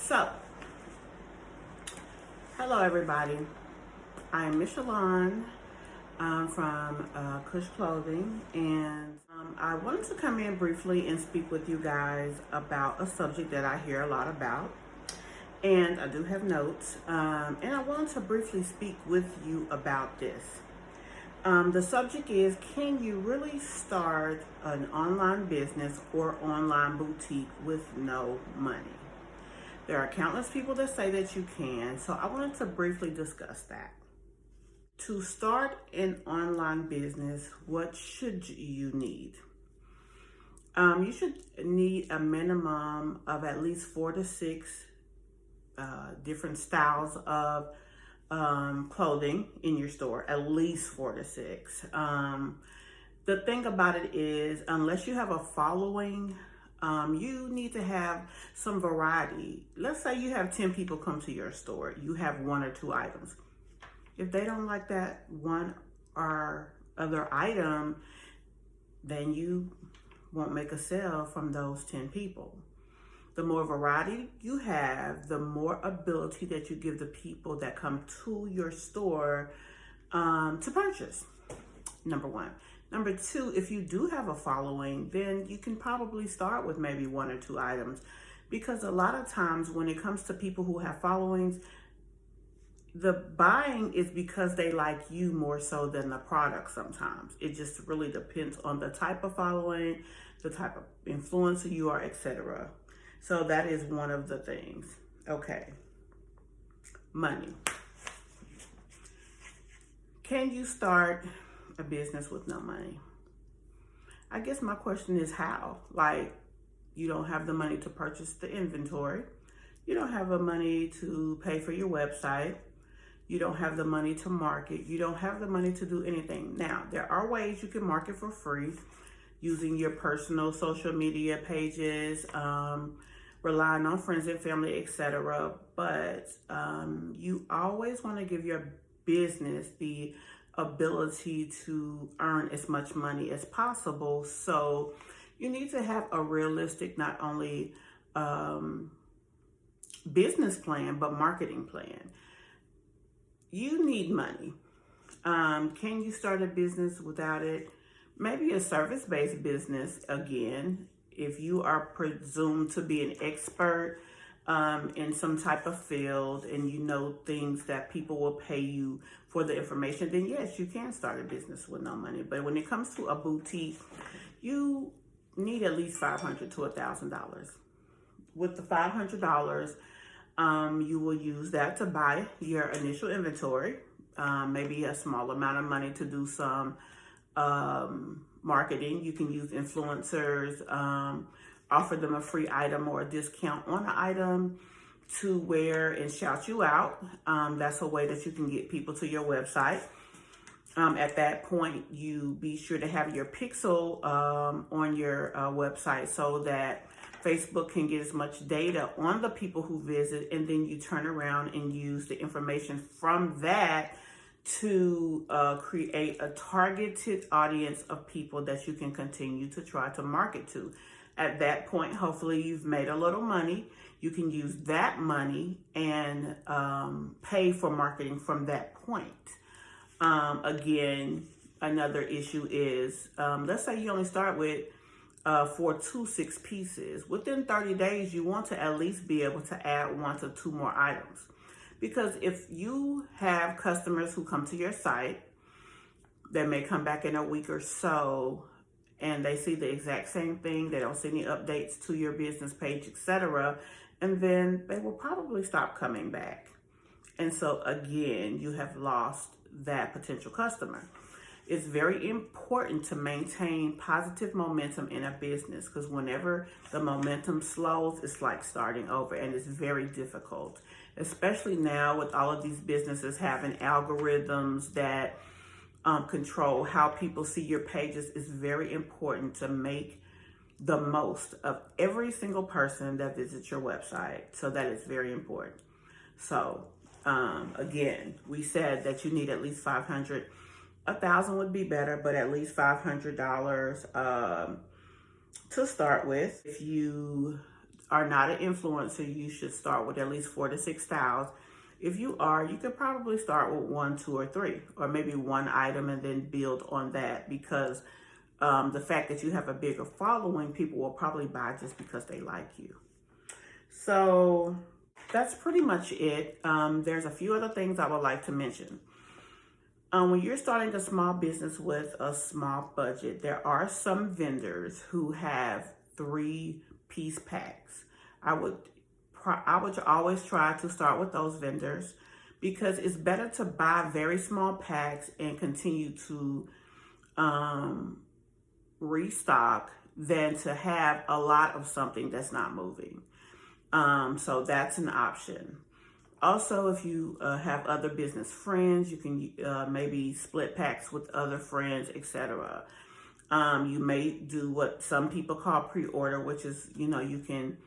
So, hello everybody. I am Michelin from Kush Clothing, and I wanted to come in briefly and speak with you guys about a subject that I hear a lot about. And I do have notes, and I wanted to briefly speak with you about this. The subject is, can you really start an online business or online boutique with no money? There are countless people that say that you can, so I wanted to briefly discuss that. To start an online business, what should you need? You should need a minimum of at least 4 to 6 different styles of clothing in your store, at least 4 to 6. The thing about it is, unless you have a following, you need to have some variety. Let's say you have 10 people come to your store. You have 1 or 2 items. If they don't like that one or other item, then you won't make a sale from those 10 people. The more variety you have, the more ability that you give the people that come to your store to purchase. Number one. Number two, if you do have a following, then you can probably start with maybe 1 or 2 items, because a lot of times when it comes to people who have followings, the buying is because they like you more so than the product sometimes. It just really depends on the type of following, the type of influencer you are, etc. So that is one of the things. Okay. Money. Can you start a business with no money? I guess my question is how? Like, you don't have the money to purchase the inventory. You don't have the money to pay for your website. You don't have the money to market. You don't have the money to do anything. Now, there are ways you can market for free using your personal social media pages, relying on friends and family, etc. But you always want to give your business the ability to earn as much money as possible. So you need to have a realistic, not only business plan, but marketing plan. You need money. Can you start a business without it? Maybe a service-based business, again, if you are presumed to be an expert in some type of field and you know things that people will pay you for the information, then yes, you can start a business with no money. But when it comes to a boutique, you need at least $500 to $1,000. With the $500, you will use that to buy your initial inventory, maybe a small amount of money to do some marketing. You can use influencers, offer them a free item or a discount on an item to wear and shout you out. That's a way that you can get people to your website. At that point, you be sure to have your pixel on your website so that Facebook can get as much data on the people who visit, and then you turn around and use the information from that to create a targeted audience of people that you can continue to try to market to. At that point, hopefully you've made a little money. You can use that money and pay for marketing from that point. Again, another issue is, let's say you only start with 4 to 6 pieces. Within 30 days, you want to at least be able to add 1 to 2 more items. Because if you have customers who come to your site that may come back in a week or so, and they see the exact same thing, they don't see any updates to your business page, etc., and then they will probably stop coming back. And so again, you have lost that potential customer. It's very important to maintain positive momentum in a business, because whenever the momentum slows, it's like starting over, and it's very difficult, especially now with all of these businesses having algorithms that control how people see your pages. It's very important to make the most of every single person that visits your website. So that is very important. So again, we said that you need at least 500. 1,000 would be better, but at least $500 to start with. If you are not an influencer, you should start with at least 4 to 6 styles. If you are, you could probably start with 1, 2, or 3, or maybe one item and then build on that, because the fact that you have a bigger following, people will probably buy just because they like you. So that's pretty much it. There's a few other things I would like to mention. When you're starting a small business with a small budget, there are some vendors who have 3-piece packs. I would always try to start with those vendors, because it's better to buy very small packs and continue to restock than to have a lot of something that's not moving. So that's an option. Also, if you have other business friends, you can maybe split packs with other friends, etc. You may do what some people call pre-order, which is, you can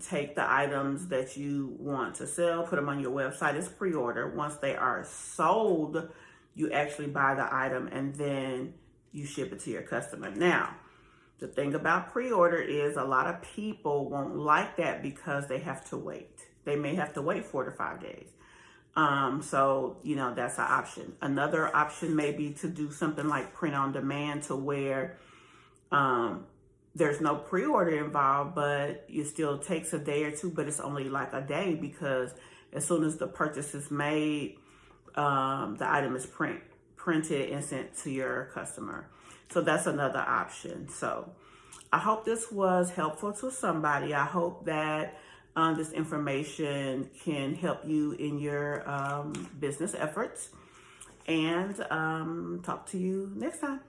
take the items that you want to sell, put them on your website as pre-order. Once they are sold, you actually buy the item and then you ship it to your customer. Now, the thing about pre-order is a lot of people won't like that because they have to wait. They may have to wait 4 to 5 days. So, that's an option. Another option may be to do something like print on demand, to where there's no pre-order involved, but it still takes a day or two, but it's only like a day, because as soon as the purchase is made, the item is printed and sent to your customer. So that's another option. So I hope this was helpful to somebody. I hope that this information can help you in your business efforts. And talk to you next time.